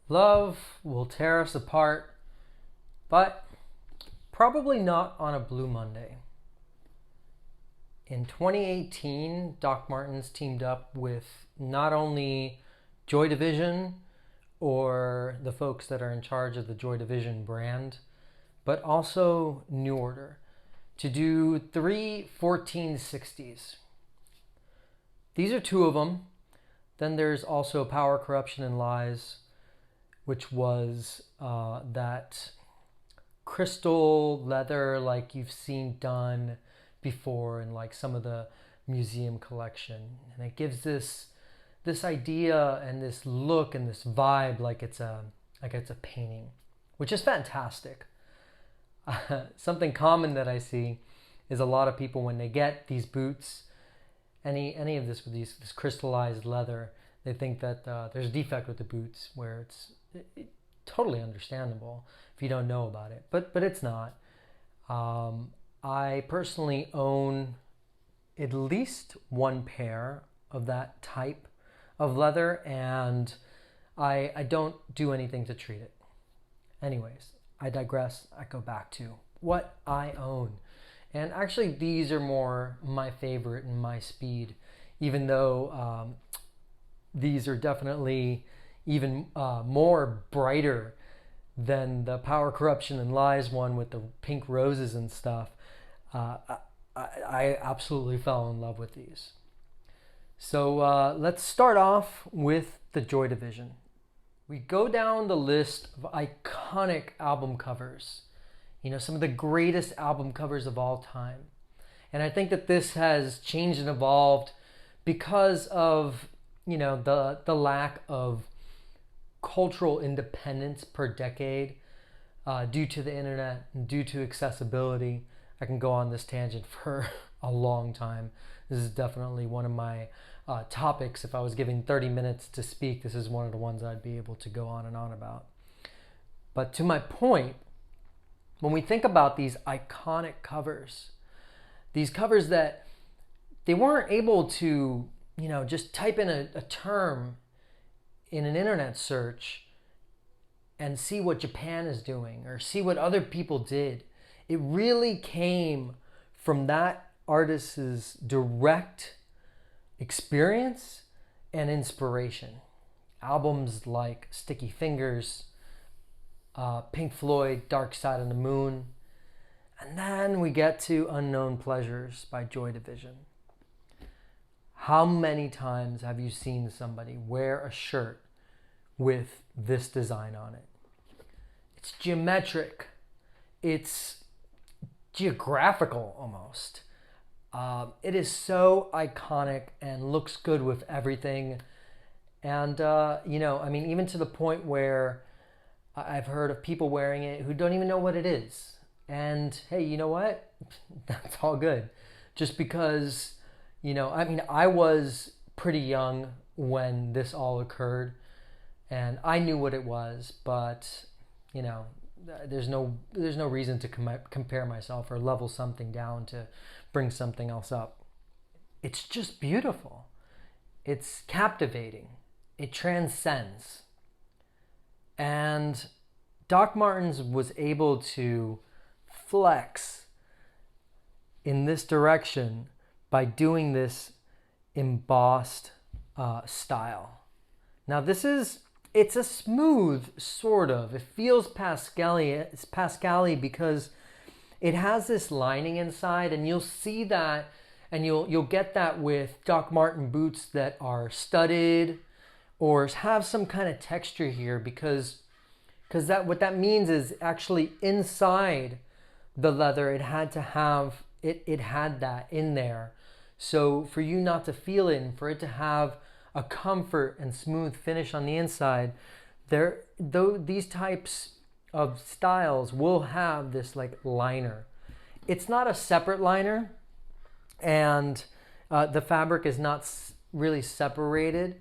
Love will tear us apart, but probably not on a Blue Monday. In 2018, Doc Martens teamed up with not only Joy Division or the folks that are in charge of the Joy Division brand, but also New Order to do three 1460s. These are two of them. Then there's also Power, Corruption, and Lies, which was that crystal leather like you've seen done before in like some of the museum collection. And it gives this idea and this look and this vibe like it's a painting, which is fantastic. Something common that I see is a lot of people when they get these boots, any of this with this crystallized leather, they think that there's a defect with the boots, where it's totally understandable if you don't know about it, but it's not. I personally own at least one pair of that type of leather, and I don't do anything to treat it. Anyways, I digress. I go back to what I own. And actually, these are more my favorite and my speed, even though these are definitely even more brighter than the Power, Corruption, and Lies one with the pink roses and stuff. I absolutely fell in love with these. So let's start off with the Joy Division. We go down the list of iconic album covers. You know, some of the greatest album covers of all time. And I think that this has changed and evolved because of, you know, the lack of cultural independence per decade due to the internet and due to accessibility. I can go on this tangent for a long time. This is definitely one of my topics. If I was given 30 minutes to speak, this is one of the ones I'd be able to go on and on about. But to my point, when we think about these iconic covers, these covers that they weren't able to, you know, just type in a term in an internet search and see what Japan is doing or see what other people did. It really came from that artist's direct experience and inspiration. Albums like Sticky Fingers, Pink Floyd, Dark Side of the Moon, and then we get to Unknown Pleasures by Joy Division. How many times have you seen somebody wear a shirt with this design on it? It's geometric. It's geographical almost. It is so iconic and looks good with everything. And, you know, I mean, even to the point where I've heard of people wearing it who don't even know what it is. And hey, you know what? That's all good. Just because, you know, I mean, I was pretty young when this all occurred and I knew what it was, but, you know, there's no reason to compare myself or level something down to bring something else up. It's just beautiful. It's captivating. It transcends. And Doc Martens was able to flex in this direction by doing this embossed style. Now it's a smooth sort of. It feels Pascal-y. It's Pascal-y because it has this lining inside, and you'll see that, and you'll get that with Doc Marten boots that are studded or have some kind of texture here, because that what that means is actually inside the leather it had to have it had that in there. So for you not to feel it and for it to have a comfort and smooth finish on the inside, these types of styles will have this like liner. It's not a separate liner, and the fabric is not really separated.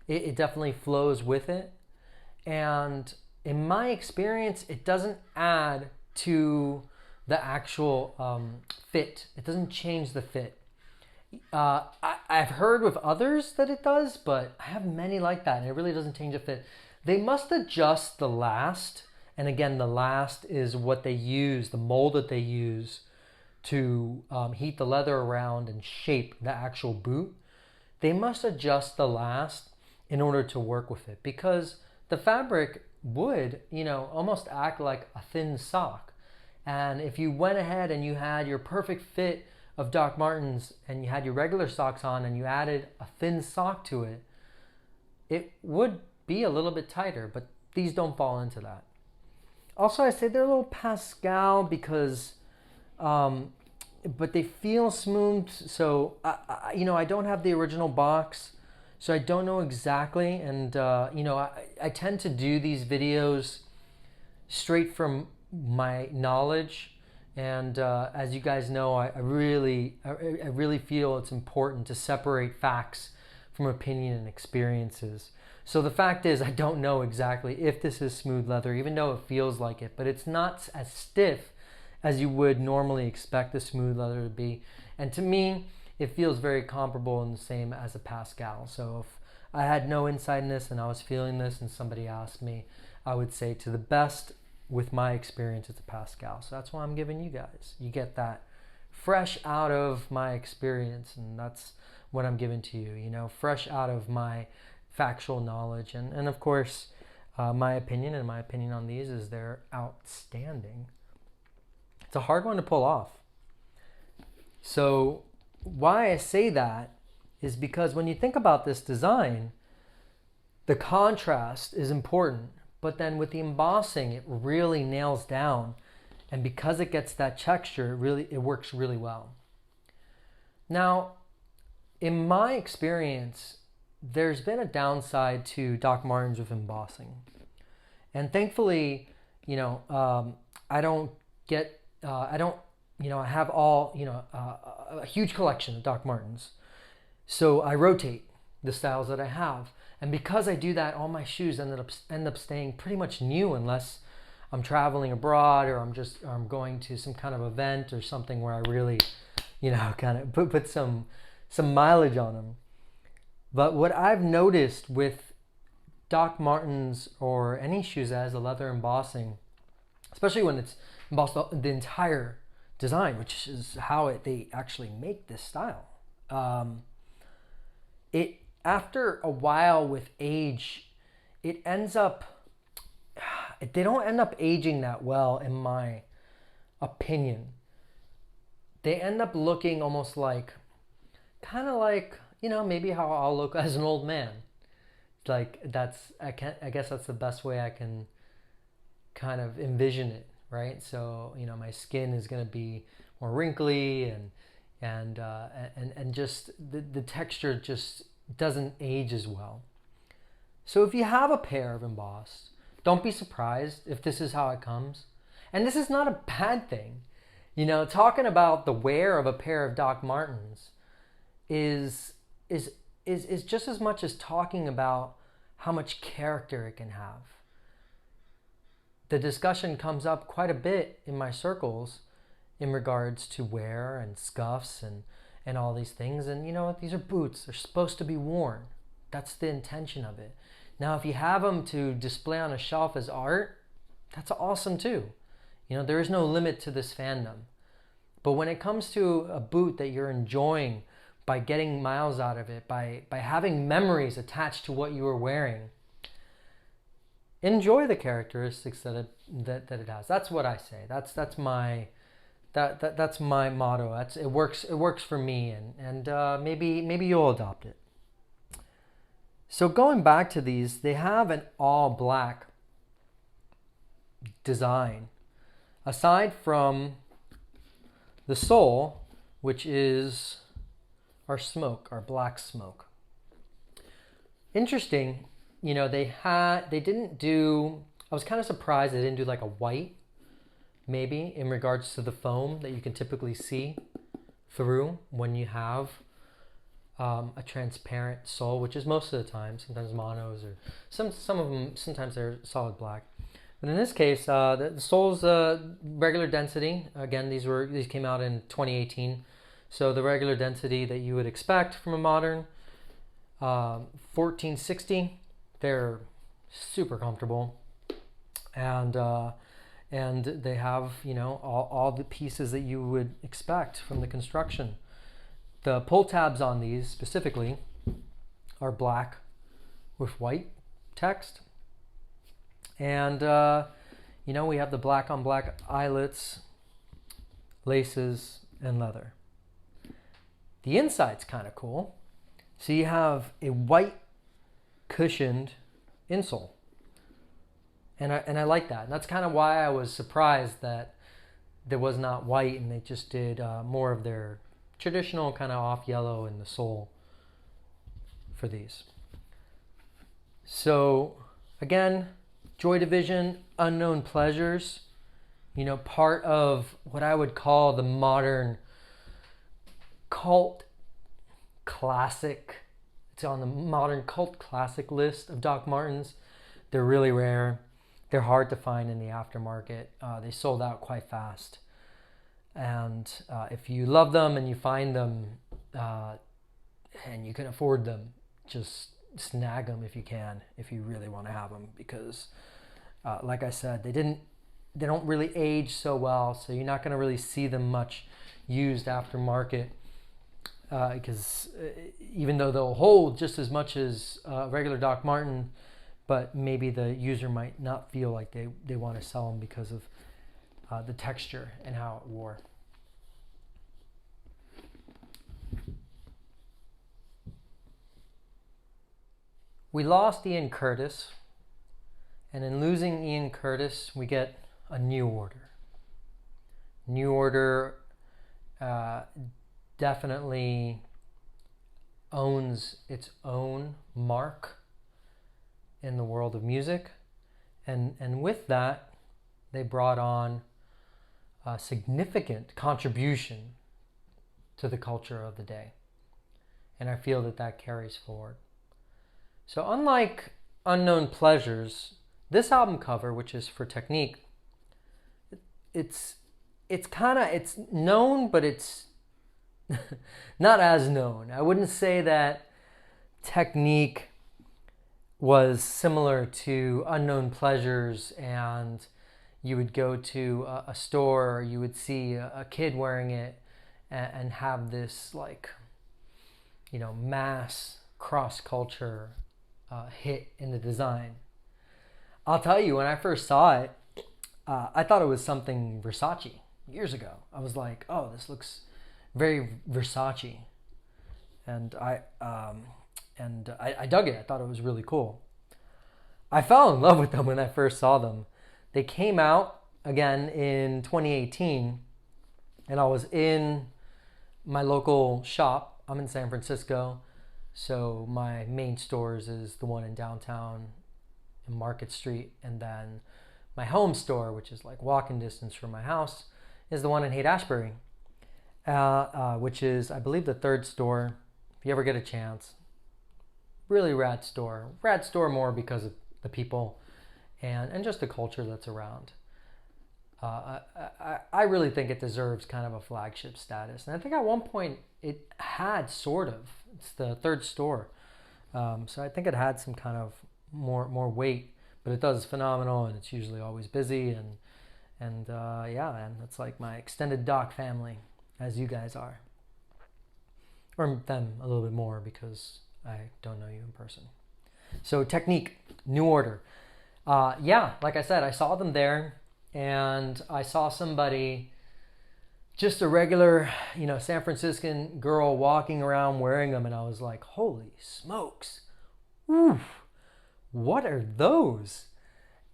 It definitely flows with it, and in my experience, it doesn't add to the actual fit. It doesn't change the fit. I've heard with others that it does, but I have many like that, and it really doesn't change the fit. They must adjust the last, and again, the last is what they use, the mold that they use to heat the leather around and shape the actual boot. They must adjust the last in order to work with it, because the fabric would, almost act like a thin sock. And if you went ahead and you had your perfect fit of Doc Martens and you had your regular socks on and you added a thin sock to it, it would be a little bit tighter, but these don't fall into that. Also, I say they're a little Pascal because, but they feel smooth. So, I don't have the original box, so I don't know exactly. And, I tend to do these videos straight from my knowledge. And as you guys know, I really feel it's important to separate facts from opinion and experiences. So the fact is, I don't know exactly if this is smooth leather, even though it feels like it, but it's not as stiff as you would normally expect the smooth leather to be. And to me, it feels very comparable and the same as a Pascal. So if I had no insight in this and I was feeling this and somebody asked me, I would say to the best with my experience, it's a Pascal. So that's why I'm giving you guys. You get that fresh out of my experience, and that's what I'm giving to you, fresh out of my factual knowledge. And of course, my opinion on these is they're outstanding. It's a hard one to pull off. So why I say that is because when you think about this design, the contrast is important, but then with the embossing, it really nails down. And because it gets that texture, it works really well. Now, in my experience, there's been a downside to Doc Martens with embossing. And thankfully, I don't get, I have a huge collection of Doc Martens. So I rotate the styles that I have. And because I do that, all my shoes end up staying pretty much new unless I'm traveling abroad or I'm going to some kind of event or something where I really, kind of put some mileage on them. But what I've noticed with Doc Martens or any shoes that has a leather embossing, especially when it's embossed the entire design, which is how they actually make this style, after a while with age, they don't end up aging that well, in my opinion. They end up looking almost like, maybe how I'll look as an old man. Like I guess that's the best way I can kind of envision it, right? So, my skin is going to be more wrinkly and just the texture just doesn't age as well. So if you have a pair of embossed, don't be surprised if this is how it comes. And this is not a bad thing. Talking about the wear of a pair of Doc Martens is just as much as talking about how much character it can have. The discussion comes up quite a bit in my circles in regards to wear and scuffs and all these things. And these are boots. They're supposed to be worn. That's the intention of it. Now, if you have them to display on a shelf as art, that's awesome too. There is no limit to this fandom. But when it comes to a boot that you're enjoying by getting miles out of it, by having memories attached to what you were wearing, enjoy the characteristics that it has. That's what I say. That's my motto. It works for me, and maybe you'll adopt it. So going back to these, they have an all black design, aside from the sole, which is our black smoke. Interesting, they didn't do, I was kind of surprised they didn't do like a white, maybe, in regards to the foam that you can typically see through when you have a transparent sole, which is most of the time. Sometimes monos, or some of them, sometimes they're solid black. But in this case, the sole's regular density. Again, these came out in 2018. So the regular density that you would expect from a modern 1460. They're super comfortable, and they have, you know, all the pieces that you would expect from the construction. The pull tabs on these specifically are black with white text, and you know, we have the black on black eyelets, laces, and leather. The inside's kind of cool. So you have a white cushioned insole, and I like that. And that's kind of why I was surprised that there was not white, and they just did more of their traditional kind of off yellow in the sole for these. So again, Joy Division, unknown pleasures, you know, part of what I would call the modern cult classic. It's on the modern cult classic list of Doc Martens. They're really rare. They're hard to find in the aftermarket. They sold out quite fast. And if you love them and you find them and you can afford them, just snag them if you can, if you really want to have them, because like I said, they don't really age so well, so you're not going to really see them much used aftermarket, because even though they'll hold just as much as regular Doc Marten, but maybe the user might not feel like they want to sell them because of the texture and how it wore. We lost Ian Curtis, and in losing Ian Curtis, we get a new order. New Order definitely owns its own mark in the world of music, and with that, they brought on a significant contribution to the culture of the day, and I feel that carries forward. So unlike Unknown Pleasures, this album cover, which is for Technique, it's known, but it's not as known. I wouldn't say that Technique was similar to Unknown Pleasures, and you would go to a store, or you would see a kid wearing it and have this, like, you know, mass cross-culture hit in the design. I'll tell you, when I first saw it, I thought it was something Versace years ago. I was like, oh, this looks very Versace, and I dug it. I thought it was really cool. I fell in love with them when I first saw them. They came out again in 2018, and I was in my local shop. I'm in San Francisco, so my main stores is the one in downtown in Market Street, and then my home store, which is like walking distance from my house, is the one in Haight-Ashbury, which is, I believe, the third store. If you ever get a chance, really rad store. Rad store more because of the people and just the culture that's around. I really think it deserves kind of a flagship status, and I think at one point it had, sort of. It's the third store, so I think it had some kind of more weight, but it does phenomenal, and it's usually always busy, and yeah, and it's like my extended Doc family, as you guys are, or them a little bit more because I don't know you in person. So Technique, New Order, yeah, like I said, I saw them there, and I saw somebody, just a regular, you know, San Franciscan girl walking around wearing them, and I was like, holy smokes, oof, what are those?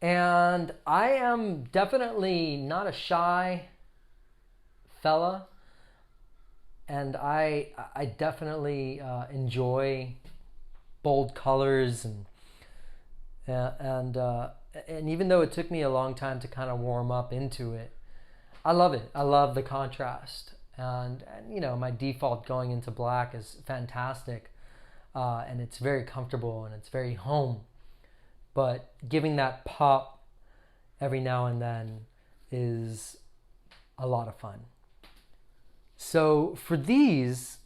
And I am definitely not a shy fella, and I definitely enjoy bold colors, and even though it took me a long time to kind of warm up into it, I love it. I love the contrast, and you know, my default going into black is fantastic, and it's very comfortable and it's very home. But giving that pop every now and then is a lot of fun. So for these,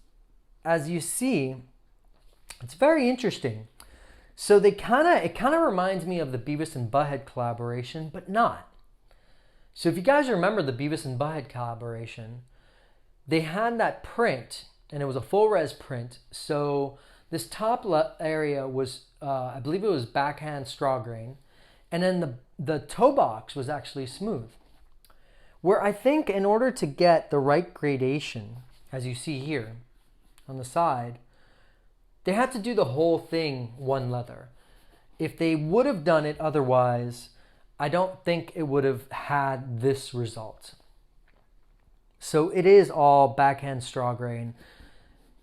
as you see, it's very interesting. So it kind of reminds me of the Beavis and Butthead collaboration, but not. So if you guys remember the Beavis and Butthead collaboration, they had that print, and it was a full res print. So this top area was, I believe it was backhand straw grain, and then the toe box was actually smooth. Where I think in order to get the right gradation, as you see here on the side, they had to do the whole thing one leather. If they would have done it otherwise, I don't think it would have had this result. So it is all backhand straw grain,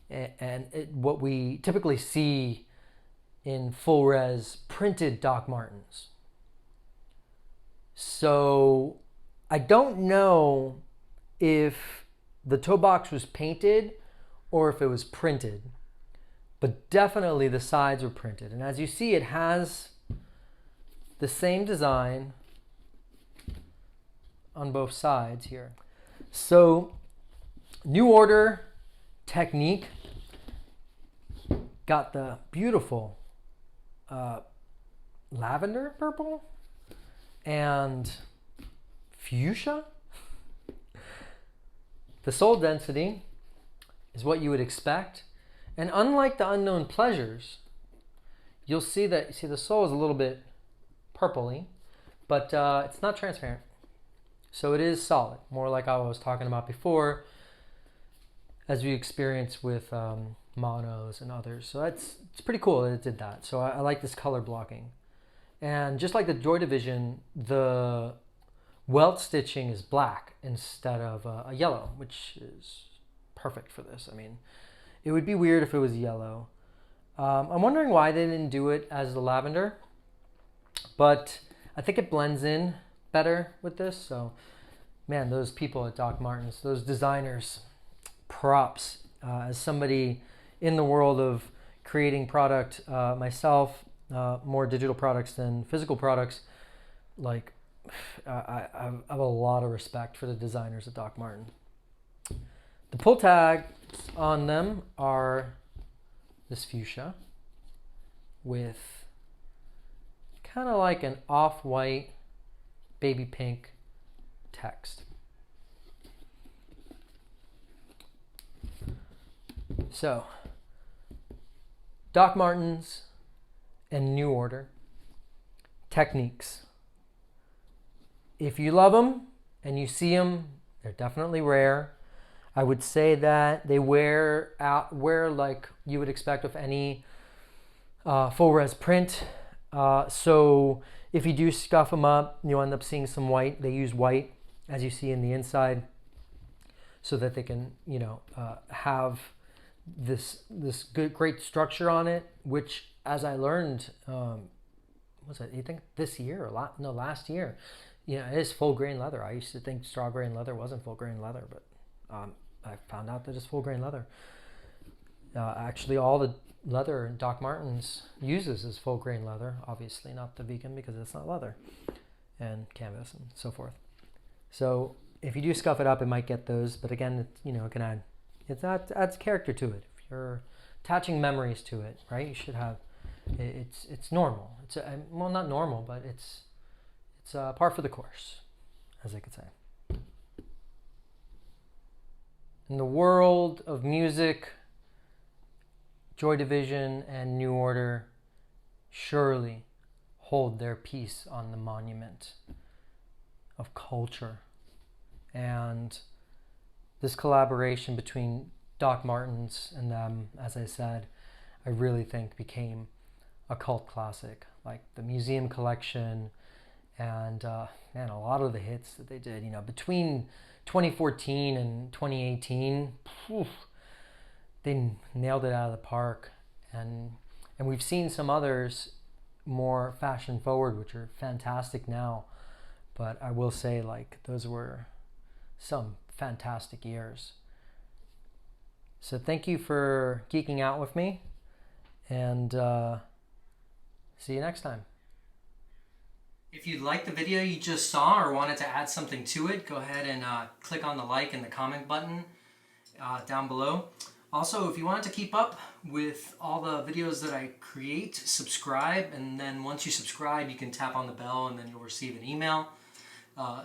and what we typically see in full res printed Doc Martens. So I don't know if the toe box was painted or if it was printed, but definitely the sides were printed. And as you see, it has the same design on both sides here. So New Order technique got the beautiful lavender purple and fuchsia. The sole density is what you would expect. And unlike the Unknown Pleasures, you'll see that the sole is a little bit purpley, but it's not transparent. So it is solid, more like I was talking about before, as we experience with monos and others. So it's pretty cool that it did that. So I like this color blocking. And just like the Joy Division, the welt stitching is black instead of a yellow, which is perfect for this. I mean, it would be weird if it was yellow. I'm wondering why they didn't do it as the lavender, but I think it blends in better with this. So, man, those people at Doc Martens, those designers, props. As somebody in the world of creating product myself, more digital products than physical products, like I have a lot of respect for the designers at Doc Marten. The pull tags on them are this fuchsia with kind of like an off-white baby pink text. So, Doc Martens and New Order techniques. If you love them and you see them, they're definitely rare. I would say that they wear like you would expect with any full res print. So if you do scuff them up, you'll end up seeing some white. They use white, as you see in the inside, so that they can, have this great structure on it. Which, as I learned, was it? You think this year or last year? It is full grain leather. I used to think straw grain leather wasn't full grain leather, but I found out that it's full grain leather. Actually, all the leather Doc Martens uses is full grain leather. Obviously, not the vegan because it's not leather, and canvas and so forth. So if you do scuff it up, it might get those. But again, it can adds character to it. If you're attaching memories to it, right? You should have. It's normal. It's not normal, but it's par for the course, as I could say. In the world of music, Joy Division and New Order surely hold their piece on the monument of culture. And this collaboration between Doc Martens and them, as I said, I really think became a cult classic. Like the museum collection and a lot of the hits that they did, between 2014 and 2018, they nailed it out of the park. And we've seen some others more fashion forward, which are fantastic now. But I will say, like, those were some fantastic years. So thank you for geeking out with me, and see you next time. If you liked the video you just saw or wanted to add something to it, go ahead and click on the like and the comment button down below. Also, if you want to keep up with all the videos that I create, subscribe, and then once you subscribe, you can tap on the bell and then you'll receive an email.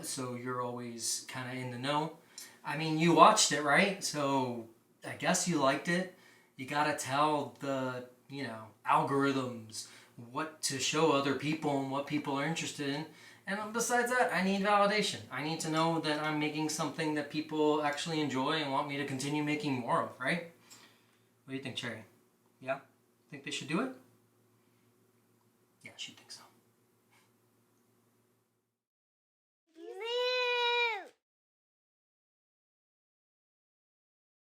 So you're always kind of in the know. I mean, you watched it, right? So I guess you liked it. You gotta tell the, algorithms what to show other people and what people are interested in. And besides that, I need validation. I need to know that I'm making something that people actually enjoy and want me to continue making more of, right? What do you think, Cherry? Yeah? Think they should do it? Yeah, she thinks so.